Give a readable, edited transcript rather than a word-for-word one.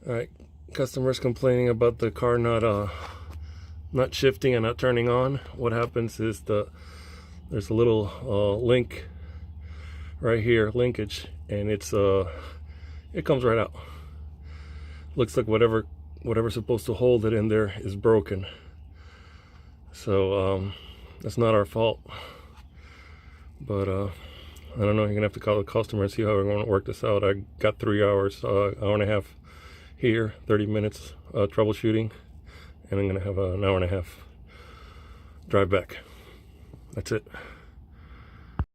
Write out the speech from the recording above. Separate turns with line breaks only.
All right, customers complaining about the car not shifting and not turning on. What happens is there's a little link right here, linkage, and it comes right out. Looks like whatever's supposed to hold it in there is broken. So that's not our fault. But I don't know. You're gonna have to call the customer and see how we're going to work this out. I got 3 hours, hour and a half here, 30 minutes troubleshooting, and I'm gonna have an hour and a half drive back. That's it.